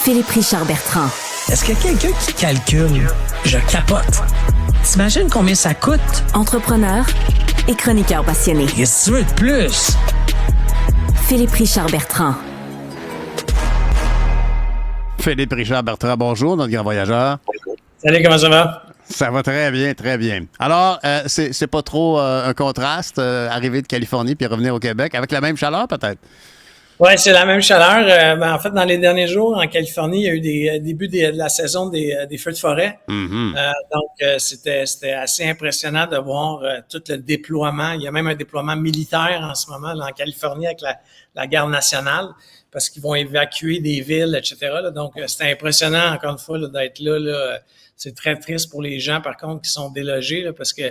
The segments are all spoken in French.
Philippe Richard Bertrand. Est-ce qu'il y a quelqu'un qui calcule? Je capote. T'imagines combien ça coûte? Entrepreneur et chroniqueur passionné. Qu'est-ce que tu veux de plus? Philippe Richard Bertrand. Philippe Richard Bertrand, bonjour, notre grand voyageur. Salut, comment ça va? Ça va très bien, très bien. Alors, c'est pas trop un contraste, arriver de Californie puis revenir au Québec, avec la même chaleur peut-être? Oui, c'est la même chaleur. En fait, dans les derniers jours, en Californie, il y a eu des débuts de la saison des feux de forêt. Mm-hmm. Donc, c'était assez impressionnant de voir tout le déploiement. Il y a même un déploiement militaire en ce moment là, en Californie avec la garde nationale parce qu'ils vont évacuer des villes, etc. Là. Donc, c'était impressionnant, encore une fois, là, d'être là, là. C'est très triste pour les gens, par contre, qui sont délogés là, parce que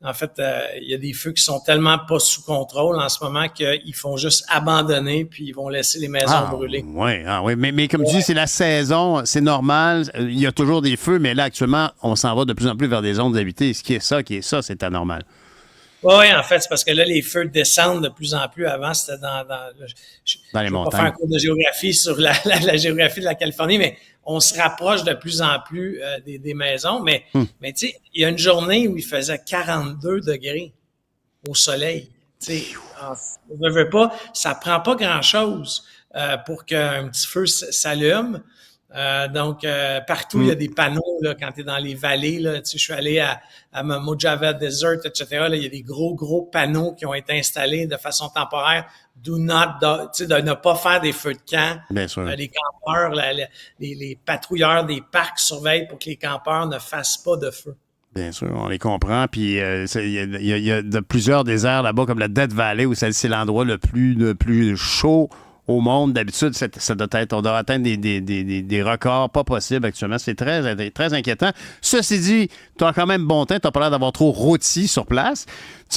en fait, il y a des feux qui sont tellement pas sous contrôle en ce moment qu'ils font juste abandonner puis ils vont laisser les maisons brûler. Oui. Mais comme tu dis, c'est la saison, c'est normal. Il y a toujours des feux, mais là, actuellement, on s'en va de plus en plus vers des zones habitées. Ce qui est ça, c'est anormal. Oui, en fait, c'est parce que là, les feux descendent de plus en plus. Avant, c'était dans les montagnes. Je ne vais pas faire un cours de géographie sur la géographie de la Californie, mais on se rapproche de plus en plus des maisons. Mais tu sais, il y a une journée où il faisait 42 degrés au soleil. Tu sais, on ne veut pas, ça prend pas grand-chose pour qu'un petit feu s'allume. Donc, partout, il y a des panneaux, là, quand tu es dans les vallées, là, tu sais, je suis allé à Mojave Desert, etc., là, il y a des gros panneaux qui ont été installés de façon temporaire. Do not, tu sais, de ne pas faire des feux de camp. Bien sûr. Les campeurs, les patrouilleurs des parcs surveillent pour que les campeurs ne fassent pas de feu. Bien sûr, on les comprend. Puis il y a de plusieurs déserts là-bas, comme la Death Valley, où c'est l'endroit le plus chaud au monde. D'habitude, on doit atteindre des records pas possibles actuellement. C'est très, très inquiétant. Ceci dit, tu as quand même bon temps. Tu n'as pas l'air d'avoir trop rôti sur place.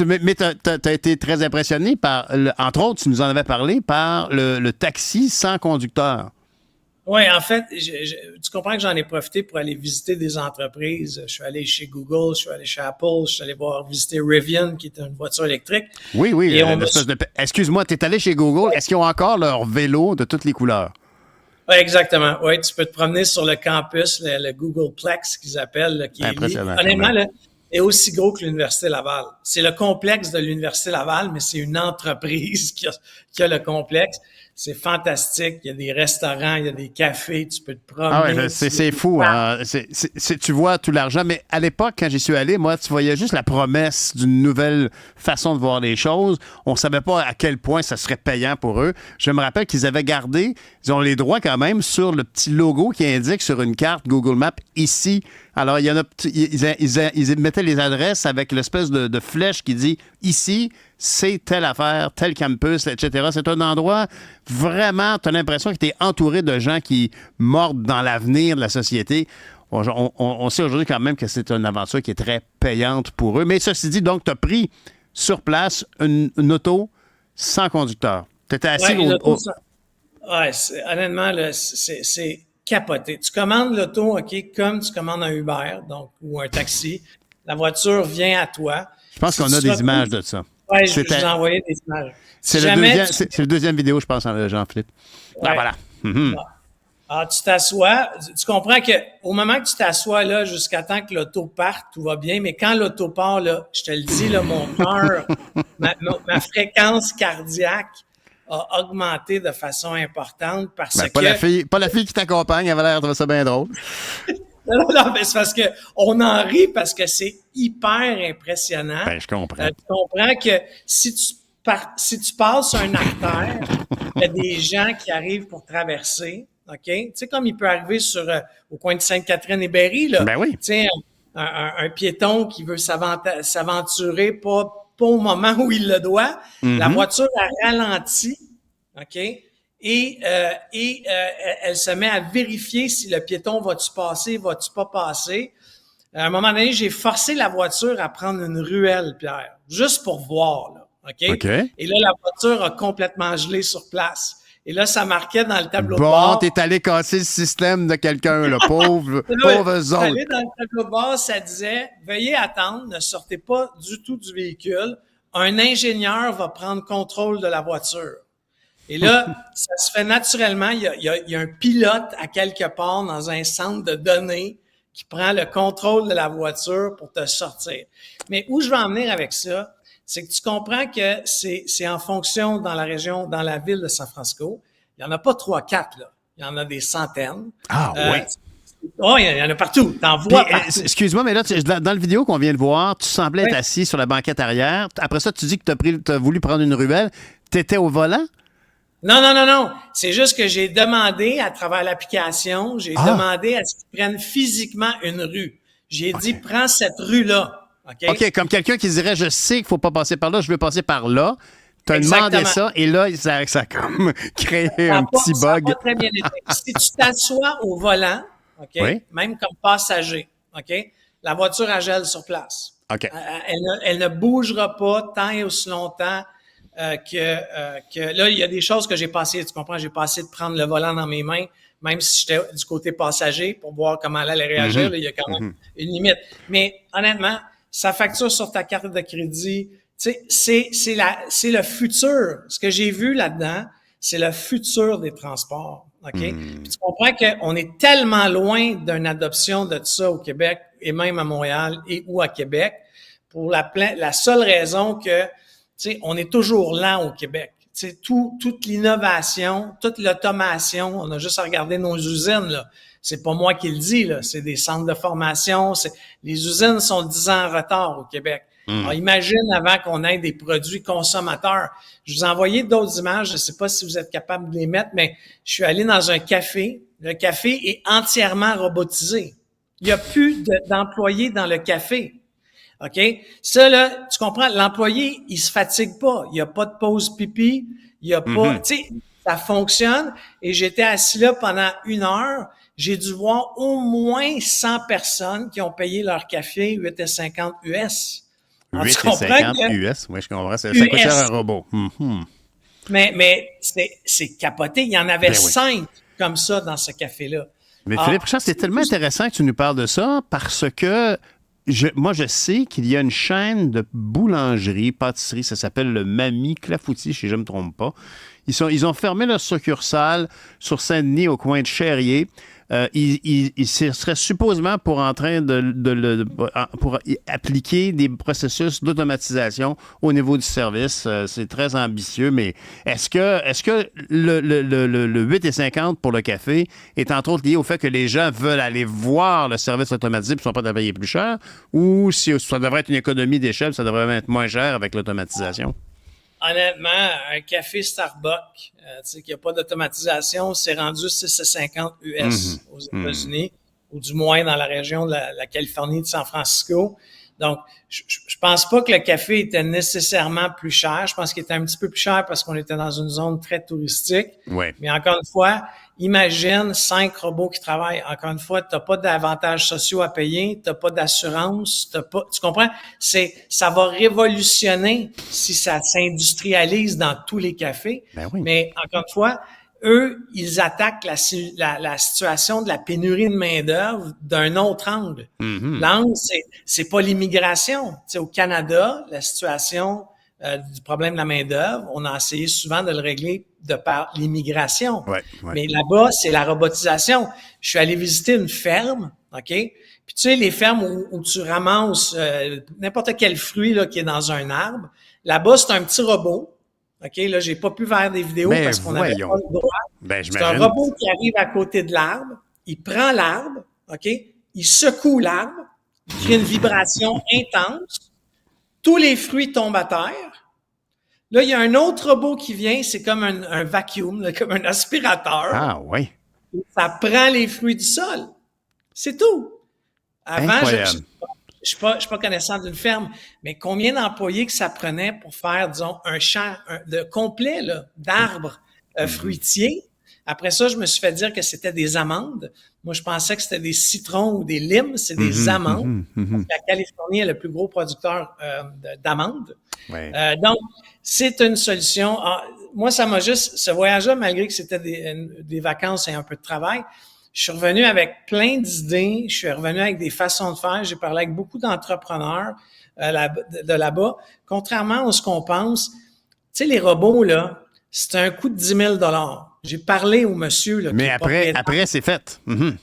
Mais tu as été très impressionné par, entre autres, tu nous en avais parlé, par le taxi sans conducteur. Oui, en fait, tu comprends que j'en ai profité pour aller visiter des entreprises. Je suis allé chez Google, je suis allé chez Apple, je suis allé visiter Rivian, qui est une voiture électrique. Oui. Excuse-moi, tu es allé chez Google. Est-ce qu'ils ont encore leur vélo de toutes les couleurs? Oui, exactement. Oui, tu peux te promener sur le campus, le Googleplex qu'ils appellent, là, qui impressionnant. Honnêtement, là, est aussi gros que l'Université Laval. C'est le complexe de l'Université Laval, mais c'est une entreprise qui a le complexe. C'est fantastique. Il y a des restaurants, il y a des cafés, tu peux te promener. Ah ouais, c'est fou. Hein? Tu vois tout l'argent, mais à l'époque, quand j'y suis allé, moi, tu voyais juste la promesse d'une nouvelle façon de voir les choses. On ne savait pas à quel point ça serait payant pour eux. Je me rappelle qu'ils avaient gardé, ils ont les droits quand même sur le petit logo qui indique sur une carte Google Maps ici. Alors, il y en a, ils mettaient les adresses avec l'espèce de flèche qui dit ici, c'est telle affaire, tel campus, etc. C'est un endroit vraiment, tu as l'impression que tu es entouré de gens qui mordent dans l'avenir de la société. On sait aujourd'hui quand même que c'est une aventure qui est très payante pour eux. Mais ceci dit, donc, tu as pris sur place une auto sans conducteur. Tu étais assis honnêtement, là, c'est capoté. Tu commandes l'auto, OK, comme tu commandes un Uber, donc, ou un taxi. La voiture vient à toi. Je pense qu'on a des images de ça. Oui, je vous ai envoyé des images. C'est le deuxième vidéo, je pense, Jean-Philippe. Ouais. Ah, voilà. Mm-hmm. Alors, tu t'assois. Tu comprends qu'au moment que tu t'assois, là, jusqu'à temps que l'auto parte, tout va bien. Mais quand l'auto part, là, je te le dis, là, mon cœur, ma fréquence cardiaque a augmenté de façon importante parce que... Pas la fille qui t'accompagne, elle avait l'air de ça bien drôle. Non, mais c'est parce que on en rit parce que c'est hyper impressionnant. Ben, je comprends. Tu comprends que si tu passes un artère, il y a des gens qui arrivent pour traverser, OK? Tu sais, comme il peut arriver au coin de Sainte-Catherine et Berry, là. Ben oui. Tu sais, un piéton qui veut s'aventurer pas au moment où il le doit. Mm-hmm. La voiture a ralenti, OK? Et elle se met à vérifier si le piéton va-tu passer, va-tu pas passer. À un moment donné, j'ai forcé la voiture à prendre une ruelle, Pierre, juste pour voir, là, OK? Et là, la voiture a complètement gelé sur place. Et là, ça marquait dans le tableau de bord. Bon, t'es allé casser le système de quelqu'un, là, pauvre zone. Allé dans le tableau de bord, ça disait « Veuillez attendre, ne sortez pas du tout du véhicule. Un ingénieur va prendre contrôle de la voiture. » Et là, ça se fait naturellement. Il y a un pilote à quelque part dans un centre de données qui prend le contrôle de la voiture pour te sortir. Mais où je veux en venir avec ça, c'est que tu comprends que c'est en fonction dans la région, dans la ville de San Francisco. Il n'y en a pas 3, 4, là. Il y en a des centaines. Ah, oui. Oh, il y en a partout. T'en vois partout. Excuse-moi, mais là, dans le vidéo qu'on vient de voir, tu semblais être assis sur la banquette arrière. Après ça, tu dis que tu as voulu prendre une ruelle. Tu étais au volant? Non. C'est juste que j'ai demandé à travers l'application, demandé à ce qu'ils prennent physiquement une rue. J'ai dit, prends cette rue-là. OK, comme quelqu'un qui dirait, je sais qu'il ne faut pas passer par là, je veux passer par là. Tu as demandé ça et là, ça a comme créé un petit bug. Ça a pas très bien été. Si tu t'assois au volant, même comme passager, la voiture, elle gèle sur place. Elle ne bougera pas tant et aussi longtemps que là, il y a des choses que j'ai passées, tu comprends, j'ai passé de prendre le volant dans mes mains, même si j'étais du côté passager pour voir comment elle allait réagir, là, il y a quand même une limite. Mais honnêtement, ça facture sur ta carte de crédit, tu sais, c'est le futur. Ce que j'ai vu là-dedans, c'est le futur des transports. Puis tu comprends qu'on est tellement loin d'une adoption de ça au Québec et même à Montréal et ou à Québec pour la seule raison que, tu sais, on est toujours lent au Québec. Tu sais, toute l'innovation, toute l'automation, on a juste à regarder nos usines, là. C'est pas moi qui le dis, là. C'est des centres de formation. Les usines sont 10 ans en retard au Québec. Alors, imagine avant qu'on ait des produits consommateurs. Je vous ai envoyé d'autres images. Je ne sais pas si vous êtes capable de les mettre, mais je suis allé dans un café. Le café est entièrement robotisé. Il n'y a plus d'employés dans le café. OK? Ça, là, tu comprends? L'employé, il se fatigue pas. Il n'y a pas de pause pipi. Il y a pas, tu sais, ça fonctionne. Et j'étais assis là pendant 1 heure. J'ai dû voir au moins 100 personnes qui ont payé leur café 8,50 US. 8,50 US, oui, je comprends. Ça coûte cher un robot. Mais c'est capoté. Il y en avait 5 comme ça dans ce café-là. Mais Philippe Richard, c'est tellement intéressant que tu nous parles de ça parce que moi, je sais qu'il y a une chaîne de boulangerie, pâtisserie, ça s'appelle le Mamie Clafoutis, si je ne me trompe pas. Ils ont fermé leur succursale sur Saint-Denis, au coin de Cherrier. Ils seraient supposément pour appliquer des processus d'automatisation au niveau du service. C'est très ambitieux, mais est-ce que le 8,50 pour le café est entre autres lié au fait que les gens veulent aller voir le service automatisé et ne sont pas à payer plus cher, ou si ça devrait être une économie d'échelle, ça devrait être moins cher avec l'automatisation? Honnêtement, un café Starbucks, tu sais, qui n'a pas d'automatisation, c'est rendu 6,50 US aux États-Unis, ou du moins dans la région de la Californie, de San Francisco. Donc, je pense pas que le café était nécessairement plus cher. Je pense qu'il était un petit peu plus cher parce qu'on était dans une zone très touristique. Ouais. Mais encore une fois, imagine 5 robots qui travaillent. Encore une fois, t'as pas d'avantages sociaux à payer, t'as pas d'assurance, tu comprends? Ça va révolutionner si ça s'industrialise dans tous les cafés. Ben oui. Mais encore une fois, eux, ils attaquent la situation de la pénurie de main-d'œuvre d'un autre angle. L'angle, c'est pas l'immigration. Tu sais, au Canada, la situation du problème de la main-d'œuvre, on a essayé souvent de le régler de par l'immigration. Ouais. Mais là-bas, c'est la robotisation. Je suis allé visiter une ferme, OK? Puis tu sais, les fermes où tu ramasses n'importe quel fruit là, qui est dans un arbre, là-bas, c'est un petit robot. OK, là, j'ai pas pu faire des vidéos parce qu'on n'avait pas le droit. C'est un robot qui arrive à côté de l'arbre, il prend l'arbre, OK, il secoue l'arbre, il crée une vibration intense, tous les fruits tombent à terre. Là, il y a un autre robot qui vient, c'est comme un vacuum, là, comme un aspirateur. Ah oui. Ça prend les fruits du sol. C'est tout. Avant, je suis pas connaissant d'une ferme, mais combien d'employés que ça prenait pour faire, disons, un champ de complet là, d'arbres fruitiers. Après ça, je me suis fait dire que c'était des amandes. Moi, je pensais que c'était des citrons ou des limes. C'est des amandes. Parce que la Californie est le plus gros producteur d'amandes. Ouais. Donc, c'est une solution. Moi, ça m'a juste... Ce voyage-là, malgré que c'était des vacances et un peu de travail, je suis revenu avec plein d'idées. Je suis revenu avec des façons de faire. J'ai parlé avec beaucoup d'entrepreneurs de là-bas. Contrairement à ce qu'on pense, tu sais, les robots, là, c'est un coût de 10 000 $. J'ai parlé au monsieur. Là, Mais après, c'est fait. Mm-hmm.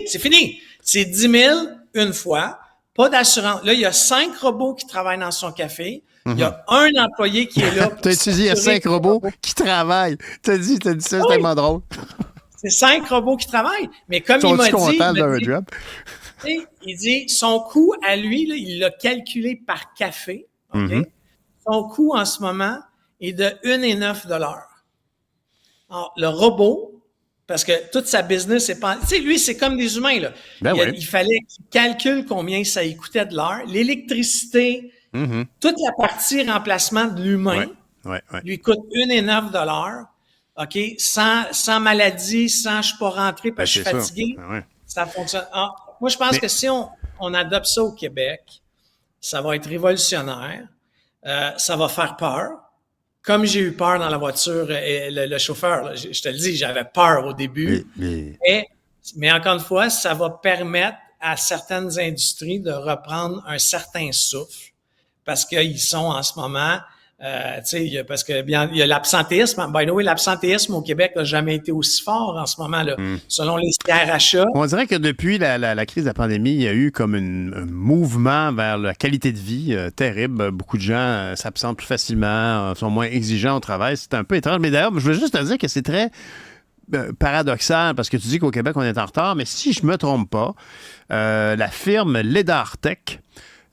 C'est fini. C'est 10 000 une fois, pas d'assurance. Là, il y a 5 robots qui travaillent dans son café. Il y a un employé qui est là. Tu as utilisé, il y a 5 robots qui travaillent. Tu as dit ça, c'est tellement drôle. C'est 5 robots qui travaillent. Mais comme il m'a dit... contents de leur job? Il dit, son coût à lui, là, il l'a calculé par café. Okay? Mm-hmm. Son coût en ce moment est de 1,9 $. Alors, le robot, parce que toute sa business est pas... Tu sais, lui, c'est comme des humains, là. Il fallait qu'il calcule combien ça lui coûtait de l'heure. L'électricité, toute la partie remplacement de l'humain lui coûte 1,9 $. OK? Sans maladie, sans je suis pas rentré parce que je suis fatigué. Ça fonctionne. Ah, moi, je pense que si on adopte ça au Québec, ça va être révolutionnaire. Ça va faire peur. Comme j'ai eu peur dans la voiture, et le chauffeur, là, je te le dis, j'avais peur au début. Mais encore une fois, ça va permettre à certaines industries de reprendre un certain souffle parce qu'ils sont en ce moment... parce que bien, il y a l'absentéisme. By the way, l'absentéisme au Québec n'a jamais été aussi fort en ce moment, là, selon les CRHA. On dirait que depuis la crise de la pandémie, il y a eu comme un mouvement vers la qualité de vie terrible. Beaucoup de gens s'absentent plus facilement, sont moins exigeants au travail. C'est un peu étrange. Mais d'ailleurs, je veux juste te dire que c'est très paradoxal parce que tu dis qu'au Québec, on est en retard. Mais si je ne me trompe pas, la firme Ledartech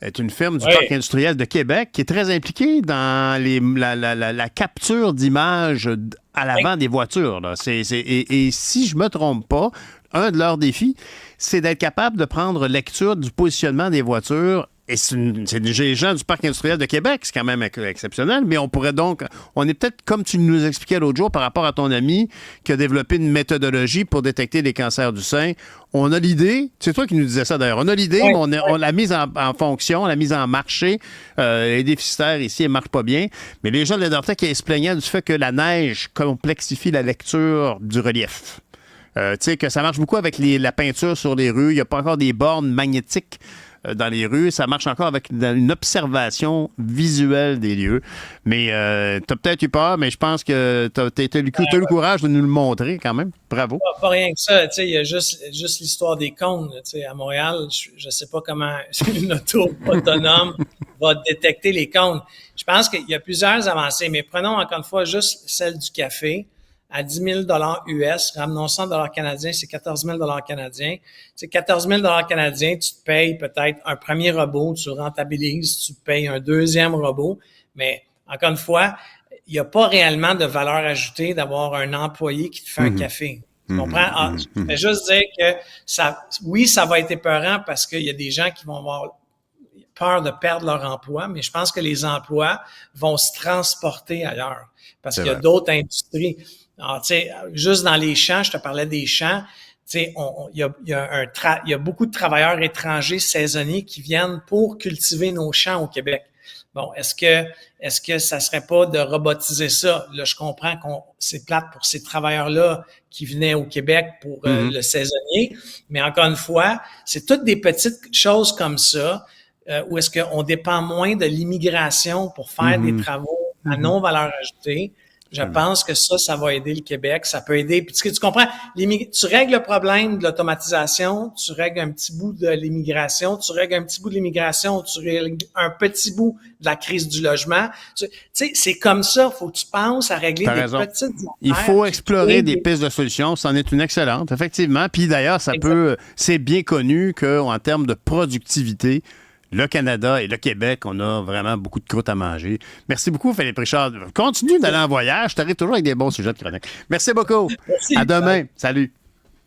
est une firme du Parc industriel de Québec qui est très impliquée dans la capture d'images à l'avant des voitures. Là. Et si je ne me trompe pas, un de leurs défis, c'est d'être capable de prendre lecture du positionnement des voitures. Et c'est des gens du Parc industriel de Québec, c'est quand même exceptionnel, mais on pourrait donc... On est peut-être, comme tu nous expliquais l'autre jour par rapport à ton ami qui a développé une méthodologie pour détecter les cancers du sein. On a l'idée, c'est toi qui nous disais ça d'ailleurs, on a l'idée, mais on l'a mise en fonction, on l'a mise en marché. Les déficitaires ici, elles ne marchent pas bien. Mais les gens de Ledartech se plaignaient du fait que la neige complexifie la lecture du relief. Tu sais, que ça marche beaucoup avec la peinture sur les rues. Il n'y a pas encore des bornes magnétiques dans les rues. Ça marche encore avec une observation visuelle des lieux. Mais tu as peut-être eu peur, mais je pense que tu as eu le courage de nous le montrer quand même. Bravo. Pas rien que ça. Il y a juste l'histoire des cônes. À Montréal, je ne sais pas comment une auto autonome va détecter les cônes. Je pense qu'il y a plusieurs avancées, mais prenons encore une fois juste celle du café. À 10 000 $ US, ramenons 100 $ canadiens, c'est 14 000 $ canadiens. C'est 14 000 $ canadiens, tu te payes peut-être un premier robot, tu rentabilises, tu payes un deuxième robot. Mais encore une fois, il n'y a pas réellement de valeur ajoutée d'avoir un employé qui te fait un café. Tu comprends? Je vais juste dire que ça va être épeurant parce qu'il y a des gens qui vont avoir peur de perdre leur emploi, mais je pense que les emplois vont se transporter ailleurs parce qu'il y a d'autres industries. Alors, tu sais, juste dans les champs, je te parlais des champs, tu sais, il y a beaucoup de travailleurs étrangers saisonniers qui viennent pour cultiver nos champs au Québec. Bon, est-ce que ça serait pas de robotiser ça? Là, je comprends c'est plate pour ces travailleurs-là qui venaient au Québec pour le saisonnier, mais encore une fois, c'est toutes des petites choses comme ça où est-ce qu'on dépend moins de l'immigration pour faire des travaux à non-valeur ajoutée. Je pense que ça va aider le Québec. Ça peut aider. Puis tu comprends, tu règles le problème de l'automatisation, tu règles un petit bout de l'immigration, tu règles un petit bout de l'immigration, tu règles un petit bout de la crise du logement. Tu sais, c'est comme ça. Il faut que tu penses à régler petites affaires. Il faut explorer des pistes de solutions. C'en est une excellente, effectivement. Puis d'ailleurs, c'est bien connu qu'en termes de productivité, le Canada et le Québec, on a vraiment beaucoup de croûte à manger. Merci beaucoup, Philippe Richard. Continue d'aller en voyage. Tu arrives toujours avec des bons sujets de chronique. Merci beaucoup. Merci. À demain. Salut.